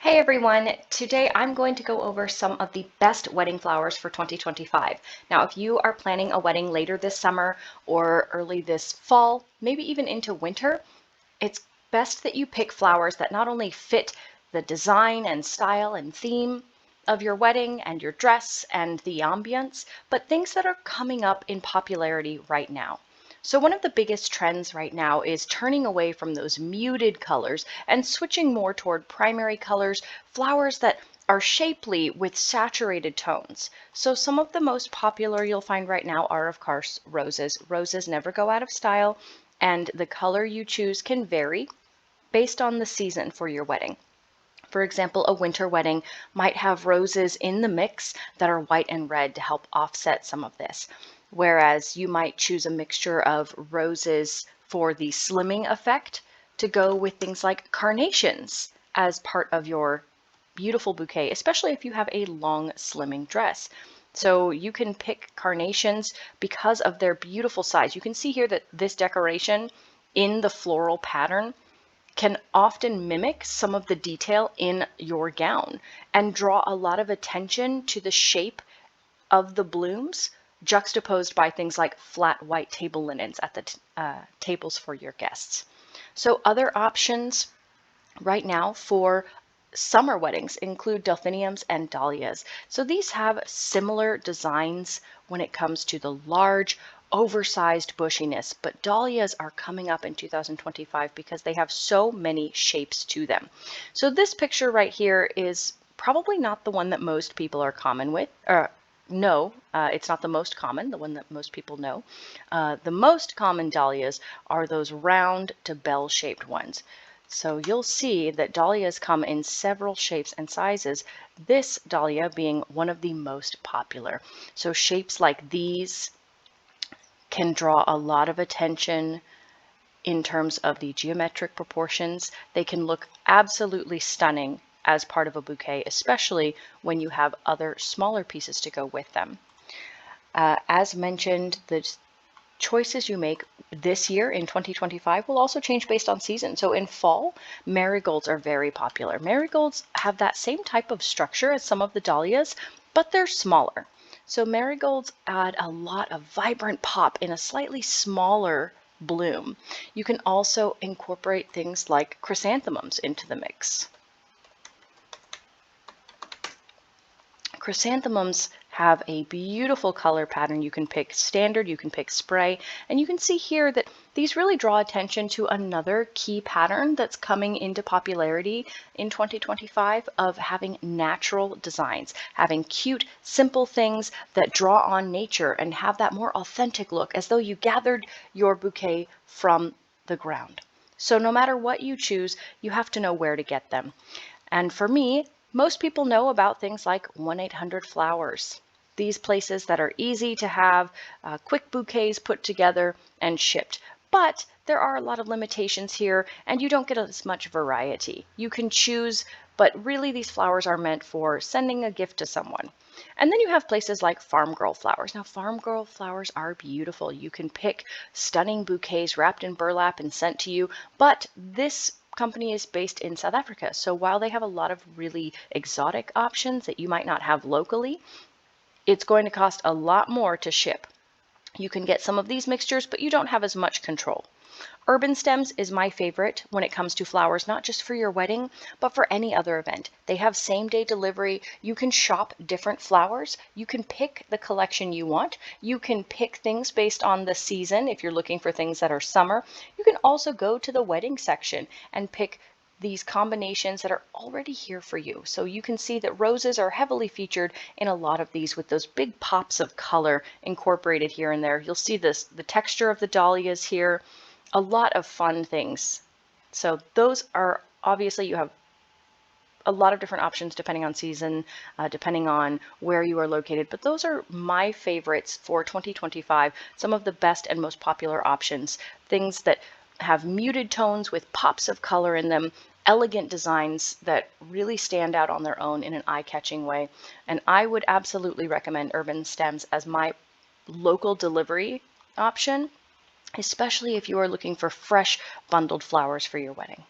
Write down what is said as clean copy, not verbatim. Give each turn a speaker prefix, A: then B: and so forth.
A: Hey everyone, today I'm going to go over some of the best wedding flowers for 2025. Now, if you are planning a wedding later this summer or early this fall, maybe even into winter, it's best that you pick flowers that not only fit the design and style and theme of your wedding and your dress and the ambience, but things that are coming up in popularity right now. So one of the biggest trends right now is turning away from those muted colors and switching more toward primary colors, flowers that are shapely with saturated tones. So some of the most popular you'll find right now are, of course, roses. Roses never go out of style, and the color you choose can vary based on the season for your wedding. For example, a winter wedding might have roses in the mix that are white and red to help offset some of this. Whereas you might choose a mixture of roses for the slimming effect to go with things like carnations as part of your beautiful bouquet, especially if you have a long slimming dress. So you can pick carnations because of their beautiful size. You can see here that this decoration in the floral pattern can often mimic some of the detail in your gown and draw a lot of attention to the shape of the blooms, juxtaposed by things like flat white table linens at the tables for your guests. So other options right now for summer weddings include delphiniums and dahlias. So these have similar designs when it comes to the large, oversized bushiness, but dahlias are coming up in 2025 because they have so many shapes to them. So this picture right here is probably not the one that most people are common with, or no, it's not the most common, the one that most people know. The most common dahlias are those round to bell-shaped ones. So you'll see that dahlias come in several shapes and sizes, this dahlia being one of the most popular. So shapes like these can draw a lot of attention in terms of the geometric proportions. They can look absolutely stunning as part of a bouquet, especially when you have other smaller pieces to go with them. As mentioned, the choices you make this year in 2025 will also change based on season. So in fall, marigolds are very popular. Marigolds have that same type of structure as some of the dahlias, but they're smaller. So marigolds add a lot of vibrant pop in a slightly smaller bloom. You can also incorporate things like chrysanthemums into the mix. Chrysanthemums have a beautiful color pattern. You can pick standard, you can pick spray, and you can see here that these really draw attention to another key pattern that's coming into popularity in 2025 of having natural designs, having cute, simple things that draw on nature and have that more authentic look as though you gathered your bouquet from the ground. So no matter what you choose, you have to know where to get them. And for me, most people know about things like 1-800-Flowers. These places that are easy to have quick bouquets put together and shipped. But there are a lot of limitations here, and you don't get as much variety. You can choose, but really these flowers are meant for sending a gift to someone. And then you have places like Farmgirl Flowers. Now, Farmgirl Flowers are beautiful. You can pick stunning bouquets wrapped in burlap and sent to you, but this company is based in South Africa. So while they have a lot of really exotic options that you might not have locally, it's going to cost a lot more to ship. You can get some of these mixtures, but you don't have as much control. UrbanStems is my favorite when it comes to flowers, not just for your wedding, but for any other event. They have same-day delivery. You can shop different flowers. You can pick the collection you want. You can pick things based on the season if you're looking for things that are summer. You can also go to the wedding section and pick these combinations that are already here for you. So you can see that roses are heavily featured in a lot of these with those big pops of color incorporated here and there. You'll see this, the texture of the dahlias here, a lot of fun things. So those are obviously, you have a lot of different options depending on season, depending on where you are located, but those are my favorites for 2025, some of the best and most popular options, things that have muted tones with pops of color in them, elegant designs that really stand out on their own in an eye-catching way. And I would absolutely recommend UrbanStems as my local delivery option, especially if you are looking for fresh bundled flowers for your wedding.